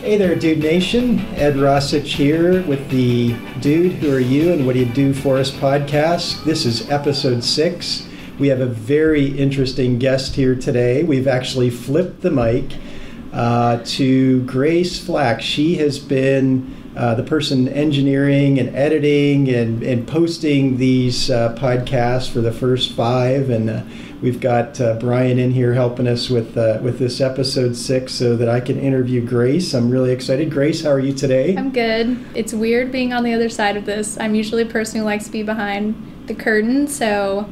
Hey there, Dude Nation. Ed Rossich here with the Dude, Who Are You and What Do You Do For Us podcast. This is episode 6. We have a very interesting guest here today. We've actually flipped the mic to Grace Flack. She has been the person engineering and editing and posting these podcasts for the first 5, and we've got Brian in here helping us with this episode 6 so that I can interview Grace. I'm really excited. Grace, how are you today? I'm good. It's weird being on the other side of this. I'm usually a person who likes to be behind the curtain, so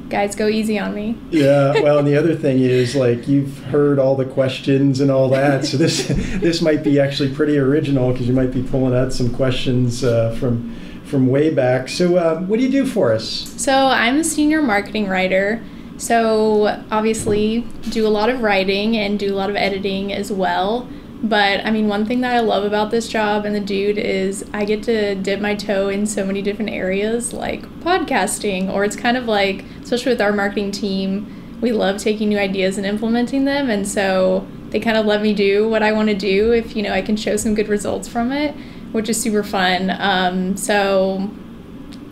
guys, go easy on me. Yeah, well, and the other thing is, like, you've heard all the questions and all that, so this might be actually pretty original because you might be pulling out some questions from way back. So what do you do for us? So I'm a senior marketing writer. So obviously do a lot of writing and do a lot of editing as well. But I mean, one thing that I love about this job and the Dude is I get to dip my toe in so many different areas, like podcasting, or it's kind of like, especially with our marketing team, we love taking new ideas and implementing them. And so they kind of let me do what I want to do if, you know, I can show some good results from it, which is super fun. So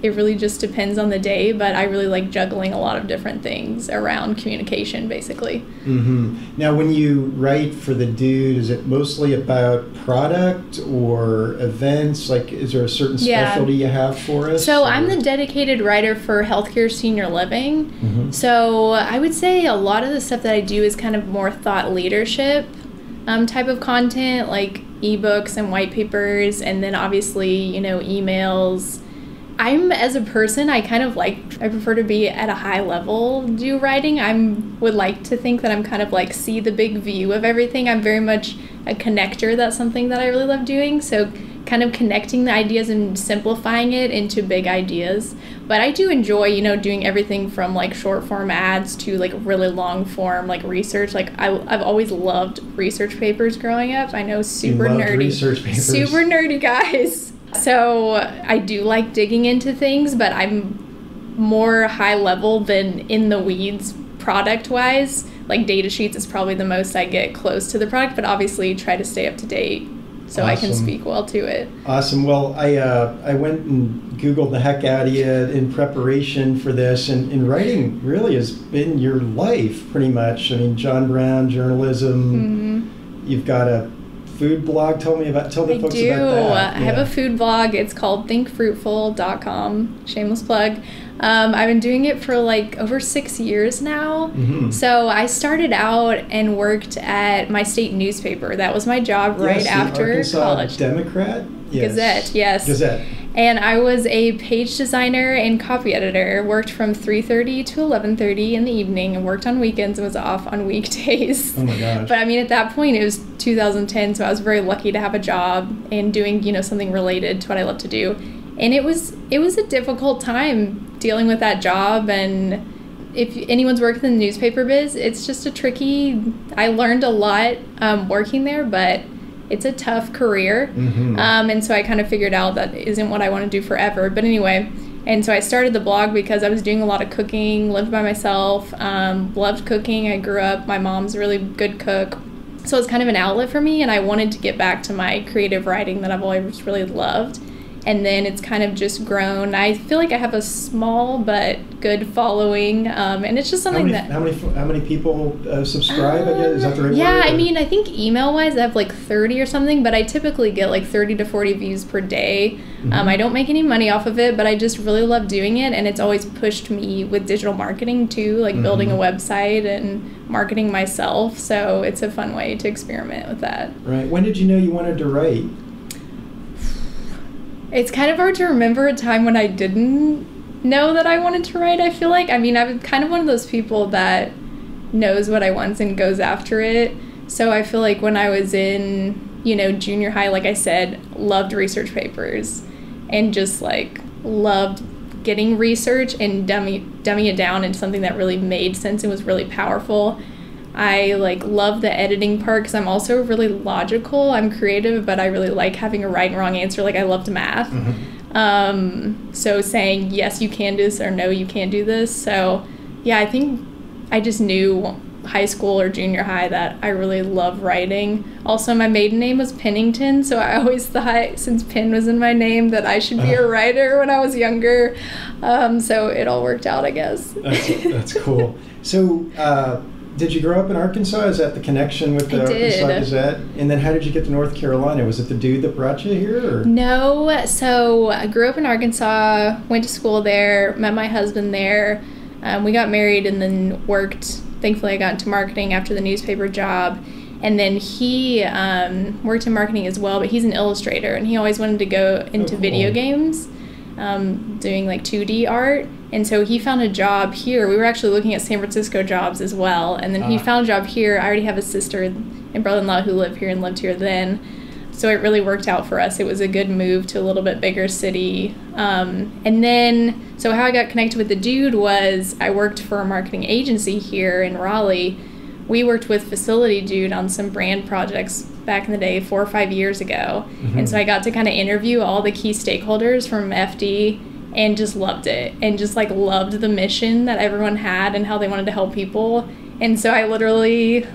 it really just depends on the day, but I really like juggling a lot of different things around communication, basically. Mm-hmm. Now, when you write for the Dude, is it mostly about product or events? Like, is there a certain specialty you have for us? So I'm the dedicated writer for healthcare senior living. Mm-hmm. So I would say a lot of the stuff that I do is kind of more thought leadership type of content, like ebooks and white papers, and then obviously, you know, emails. As a person, I prefer to be at a high level do writing. Would like to think that I'm kind of like see the big view of everything. I'm very much a connector. That's something that I really love doing. So kind of connecting the ideas and simplifying it into big ideas. But I do enjoy, you know, doing everything from like short form ads to like really long form like research. Like I've always loved research papers growing up. I know super nerdy guys. So I do like digging into things, but I'm more high level than in the weeds product wise. Like data sheets is probably the most I get close to the product, but obviously try to stay up to date so awesome. I can speak well to it. Awesome. Well, I went and Googled the heck out of you in preparation for this, and writing really has been your life pretty much. I mean, John Brown, journalism, mm-hmm. You've got a food blog. Tell the folks about that. I have a food blog. It's called thinkfruitful.com. Shameless plug. I've been doing it for like over 6 years now. Mm-hmm. So I started out and worked at my state newspaper. That was my job right after Arkansas college. Democrat? Yes. Gazette, yes. Gazette. And I was a page designer and copy editor. Worked from 3:30 to 11:30 in the evening and worked on weekends and was off on weekdays. Oh my gosh. But I mean, at that point, it was 2010, so I was very lucky to have a job and doing, you know, something related to what I love to do. And it was a difficult time dealing with that job. And if anyone's worked in the newspaper biz, it's just I learned a lot working there, but it's a tough career. Mm-hmm. And so I kind of figured out that isn't what I want to do forever. But anyway, and so I started the blog because I was doing a lot of cooking, lived by myself, loved cooking. I grew up, my mom's a really good cook. So it's kind of an outlet for me, and I wanted to get back to my creative writing that I've always really loved. And then it's kind of just grown. I feel like I have a small but good following, and it's just something how many people subscribe? I guess is that the right word? Yeah, I mean, I think email-wise I have like 30 or something, but I typically get like 30 to 40 views per day. Mm-hmm. I don't make any money off of it, but I just really love doing it, and it's always pushed me with digital marketing too, like mm-hmm. building a website and marketing myself. So it's a fun way to experiment with that. Right. When did you know you wanted to write? It's kind of hard to remember a time when I didn't know that I wanted to write, I feel like. I mean, I'm kind of one of those people that knows what I want and goes after it. So I feel like when I was in, you know, junior high, like I said, loved research papers and just like loved getting research and dumbing it down into something that really made sense and was really powerful. I like love the editing part because I'm also really logical. I'm creative, but I really like having a right and wrong answer. Like I loved math. Mm-hmm. So saying, yes, you can do this or no, you can't do this. So yeah, I think I just knew high school or junior high that I really love writing. Also, my maiden name was Pennington, so I always thought, since Penn was in my name, that I should be a writer when I was younger. So it all worked out, I guess. That's cool. So did you grow up in Arkansas? Is that the connection with the Arkansas Gazette? And then how did you get to North Carolina? Was it the dude that brought you here? Or? No. So I grew up in Arkansas, went to school there, met my husband there. We got married and then worked. Thankfully, I got into marketing after the newspaper job. And then he worked in marketing as well, but he's an illustrator, and he always wanted to go into video games, doing like 2D art. And so he found a job here. We were actually looking at San Francisco jobs as well. And then he found a job here. I already have a sister and brother-in-law who live here and lived here then. So it really worked out for us. It was a good move to a little bit bigger city. And then, so how I got connected with the dude was I worked for a marketing agency here in Raleigh. We worked with Facility Dude on some brand projects back in the day, 4 or 5 years ago. Mm-hmm. And so I got to kind of interview all the key stakeholders from FD and just loved it. And just like loved the mission that everyone had and how they wanted to help people. And so I literally,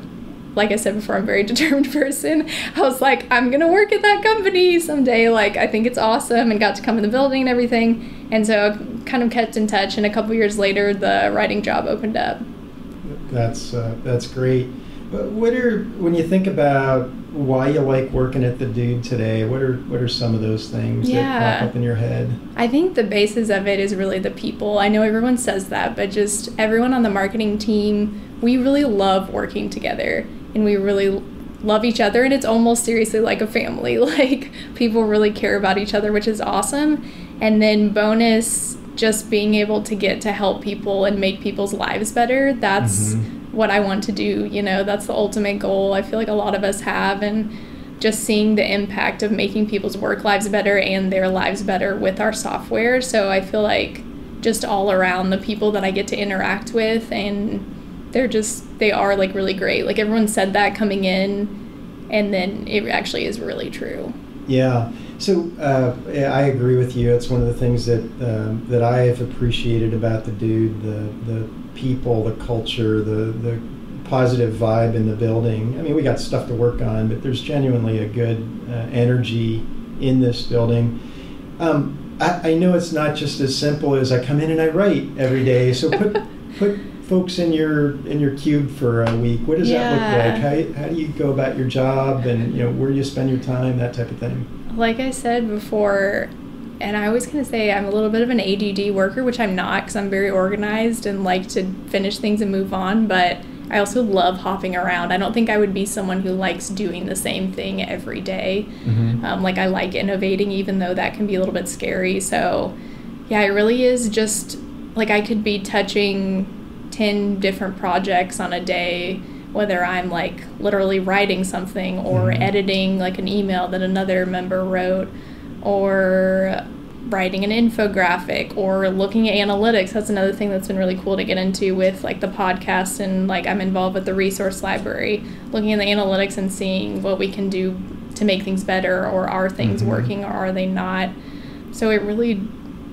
like I said before, I'm a very determined person. I was like, I'm going to work at that company someday. Like, I think it's awesome, and got to come in the building and everything. And so I kind of kept in touch. And a couple years later, the writing job opened up. That's great. But when you think about why you like working at the Dude today, what are some of those things that pop up in your head? I think the basis of it is really the people. I know everyone says that, but just everyone on the marketing team, we really love working together, and we really love each other, and it's almost seriously like a family. Like, people really care about each other, which is awesome. And then bonus, just being able to get to help people and make people's lives better. That's what I want to do. You know, that's the ultimate goal I feel like a lot of us have, and just seeing the impact of making people's work lives better and their lives better with our software. So I feel like just all around, the people that I get to interact with, and they are like really great. Like, everyone said that coming in, and then it actually is really true. Yeah. So I agree with you. It's one of the things that I have appreciated about the Dude, the people, the culture, the positive vibe in the building. I mean, we got stuff to work on, but there's genuinely a good energy in this building. I know it's not just as simple as I come in and I write every day. So put folks in your cube for a week. What does that look like? How do you go about your job, and where do you spend your time, that type of thing? Like I said before, and I always kind of say I'm a little bit of an ADD worker, which I'm not, because I'm very organized and like to finish things and move on, but I also love hopping around. I don't think I would be someone who likes doing the same thing every day. Like, I like innovating, even though that can be a little bit scary. So yeah, it really is just like I could be touching 10 different projects on a day, whether I'm like literally writing something or editing like an email that another member wrote, or writing an infographic, or looking at analytics. That's another thing that's been really cool to get into with like the podcast, and like I'm involved with the resource library, looking at the analytics and seeing what we can do to make things better, or are things working or are they not. So it really,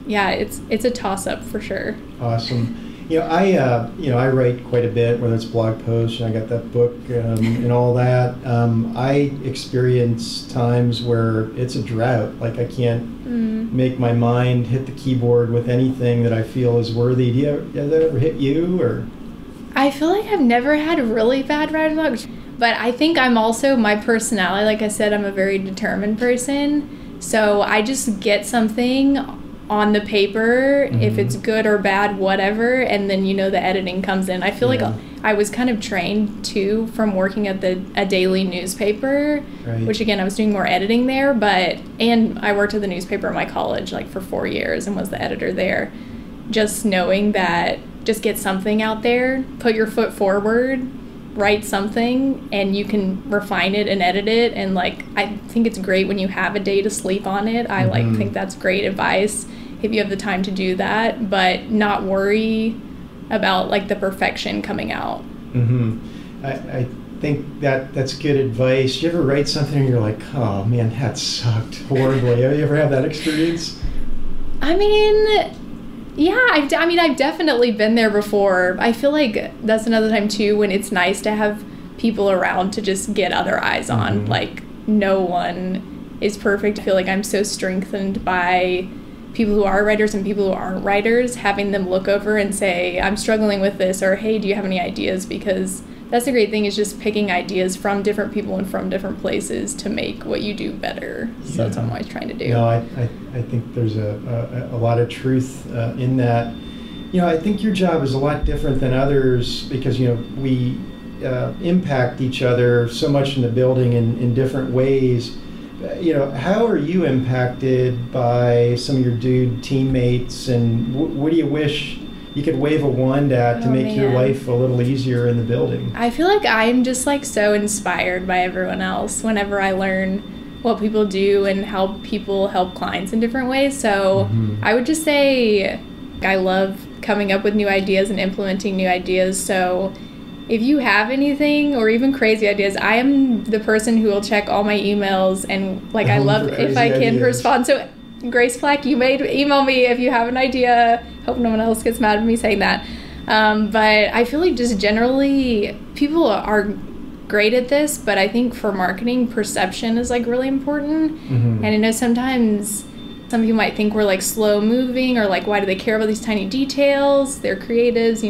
it's a toss-up for sure. Awesome. I write quite a bit, whether it's blog posts, and I got that book and all that. I experience times where it's a drought. Like, I can't make my mind hit the keyboard with anything that I feel is worthy. Has that ever hit you? Or I feel like I've never had really bad writer's block, but I think I'm also, my personality, like I said, I'm a very determined person. So I just get something on the paper, if it's good or bad, whatever, and then the editing comes in. I feel like I was kind of trained too from working at a daily newspaper, which again, I was doing more editing there, and I worked at the newspaper at my college like for 4 years and was the editor there. Just knowing that, just get something out there, put your foot forward, write something, and you can refine it and edit it. And like, I think it's great when you have a day to sleep on it. I think that's great advice if you have the time to do that, but not worry about like the perfection coming out. I think that's good advice. You ever write something and you're like, oh man, that sucked horribly? Have you ever had that experience? I mean, Yeah, I mean, I've definitely been there before. I feel like that's another time, too, when it's nice to have people around to just get other eyes on. Mm-hmm. Like, no one is perfect. I feel like I'm so strengthened by people who are writers and people who aren't writers, having them look over and say, I'm struggling with this, or, hey, do you have any ideas? Because that's the great thing, is just picking ideas from different people and from different places to make what you do better. So that's what I'm always trying to do. No, I think there's a lot of truth in that. I think your job is a lot different than others because, we impact each other so much in the building in different ways. How are you impacted by some of your dude teammates, and what do you wish you could wave a wand at to make your life a little easier in the building? I feel like I'm just like so inspired by everyone else whenever I learn what people do and how people help clients in different ways. So I would just say I love coming up with new ideas and implementing new ideas. So if you have anything or even crazy ideas, I am the person who will check all my emails, and like I love if I can respond. So Grace Flack, you may email me if you have an idea. Hope no one else gets mad at me saying that. But I feel like just generally people are great at this, but I think for marketing, perception is like really important. And I know sometimes some people might think we're like slow moving, or like, why do they care about these tiny details? They're creatives,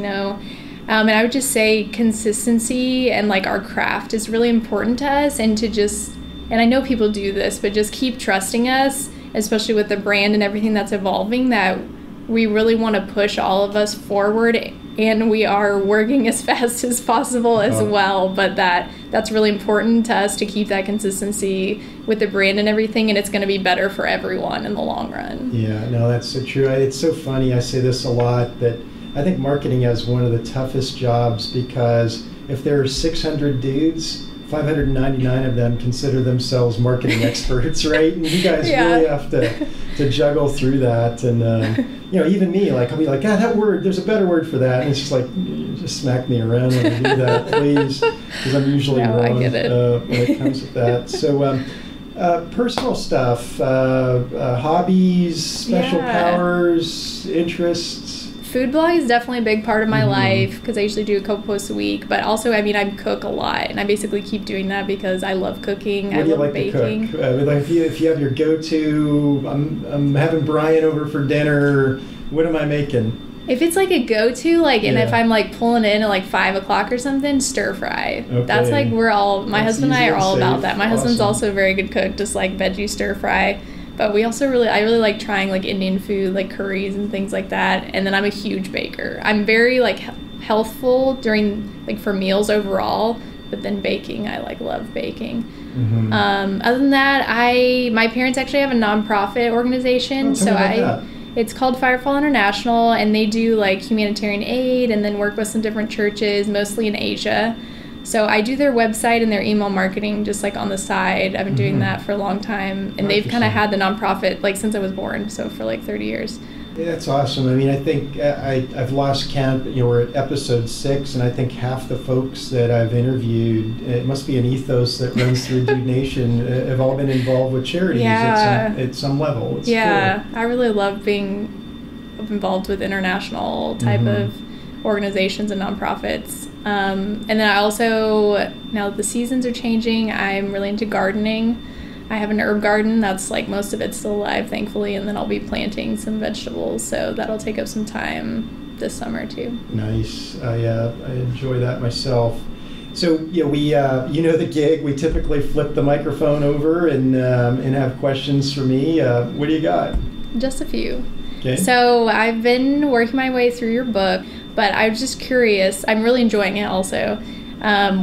and I would just say consistency and like our craft is really important to us, and to just, and I know people do this, but just keep trusting us, especially with the brand and everything that's evolving, that we really want to push all of us forward, and we are working as fast as possible as well, but that's really important to us to keep that consistency with the brand and everything, and it's going to be better for everyone in the long run. Yeah, no, that's so true. It's so funny, I say this a lot, that I think marketing is one of the toughest jobs, because if there are 600 dudes, 599 of them consider themselves marketing experts, right? And you guys really have to juggle through that. And, even me, like, I'll be like, God, that word, there's a better word for that. And it's just like, just smack me around when you do that, please, because I'm usually wrong I get it. When it comes to that. So, personal stuff, hobbies, special powers, interests. Food blog is definitely a big part of my life, because I usually do a couple posts a week. But also, I mean, I cook a lot, and I basically keep doing that because I love cooking. I love baking. To cook? Like if you have your go-to, I'm having Brian over for dinner. What am I making? If it's like a go-to, like, and if I'm like pulling in at like 5 o'clock or something, stir fry. Okay. That's like my husband and I are all about that. My husband's also a very good cook, just like veggie stir fry. But we also I really like trying like Indian food, like curries and things like that. And then I'm a huge baker. I'm very like healthful during like for meals overall, but then baking, I like love baking. Other than that, my parents actually have a nonprofit organization. It's called Firefall International, and they do like humanitarian aid and then work with some different churches, mostly in Asia. So I do their website and their email marketing just like on the side. I've been doing that for a long time, and they've kind of had the nonprofit like since I was born, so for like 30 years. Yeah, that's awesome. I mean, I think I've lost count, but we're at episode 6, and I think half the folks that I've interviewed, it must be an ethos that runs through Dude Nation, have all been involved with charities at some level. It's cool. I really love being involved with international type of organizations and nonprofits. And then I also, now that the seasons are changing, I'm really into gardening. I have an herb garden that's like most of it's still alive, thankfully, and then I'll be planting some vegetables, so that'll take up some time this summer too. Nice. I enjoy that myself. So we the gig. We typically flip the microphone over and have questions for me. What do you got? Just a few. Okay. So I've been working my way through your book, but I'm just curious. I'm really enjoying it also.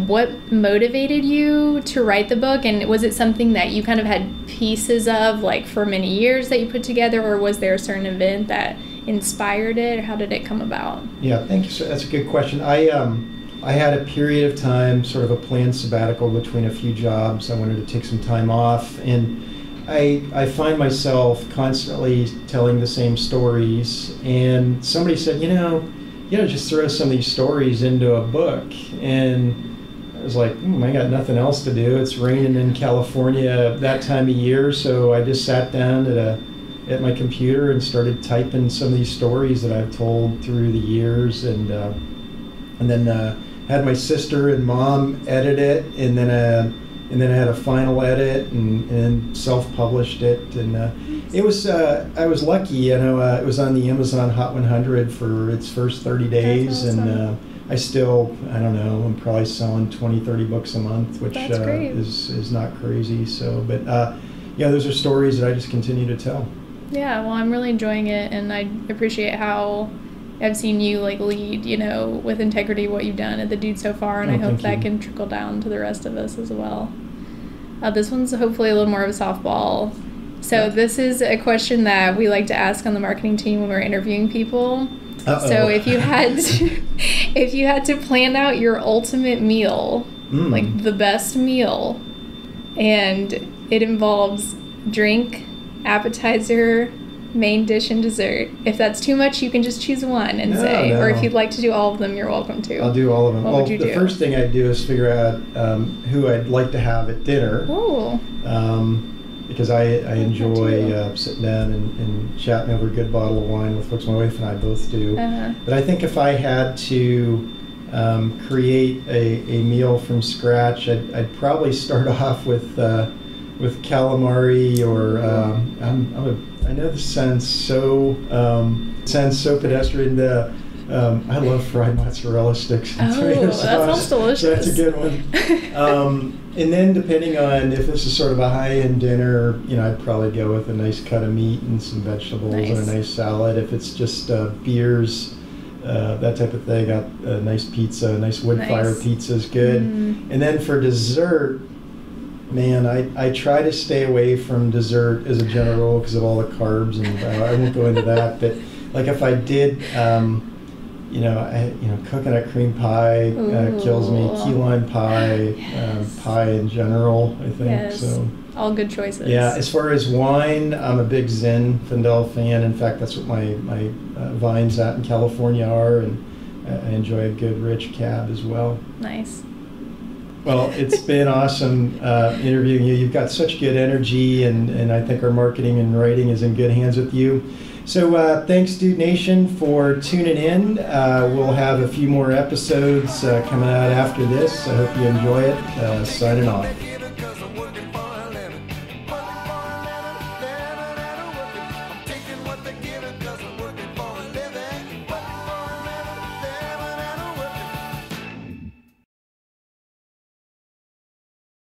What motivated you to write the book, and was it something that you kind of had pieces of like for many years that you put together, or was there a certain event that inspired it, or how did it come about? Yeah, thank you, sir. That's a good question. I had a period of time, sort of a planned sabbatical between a few jobs. I wanted to take some time off, and I find myself constantly telling the same stories, and somebody said, just throw some of these stories into a book. And I was like, I got nothing else to do. It's raining in California that time of year, so I just sat down at a at my computer and started typing some of these stories that I've told through the years, and then had my sister and mom edit it, and then I had a final edit and self-published it, and it was I was lucky. It was on the Amazon Hot 100 for its first 30 days. That's awesome. And I still, I don't know, I'm probably selling 20-30 books a month, which is not crazy. So, but yeah, those are stories that I just continue to tell. Yeah, well, I'm really enjoying it, and I appreciate how I've seen you like lead, with integrity what you've done at the Dude so far, and I hope that can trickle down to the rest of us as well. This one's hopefully a little more of a softball. So this is a question that we like to ask on the marketing team when we're interviewing people. Uh-oh. So if you had to plan out your ultimate meal, like the best meal, and it involves drink, appetizer, main dish, and dessert. If that's too much, you can just choose one and say. Or if you'd like to do all of them, you're welcome to. I'll do all of them. What would you do? The first thing I'd do is figure out who I'd like to have at dinner. Oh. Because I enjoy sitting down and chatting over a good bottle of wine with folks. My wife and I both do. But I think if I had to create a meal from scratch, I'd probably start off with calamari, or I know this sounds so pedestrian. I love fried mozzarella sticks. That sounds delicious. So that's a good one. And then depending on if this is sort of a high-end dinner, I'd probably go with a nice cut of meat and some vegetables and a nice salad. If it's just beers, that type of thing, got a nice pizza, a nice wood-fire pizza is good. And then for dessert, man, I try to stay away from dessert as a general rule because of all the carbs, and I won't go into that. But like if I did, coconut cream pie kills me. Key lime pie, pie in general, I think. Yes. So all good choices. Yeah. As far as wine, I'm a big Zinfandel fan. In fact, that's what my vines out in California are, and I enjoy a good rich cab as well. Nice. Well, it's been awesome interviewing you. You've got such good energy, and I think our marketing and writing is in good hands with you. So thanks, Dude Nation, for tuning in. We'll have a few more episodes coming out after this. I hope you enjoy it. Signing off.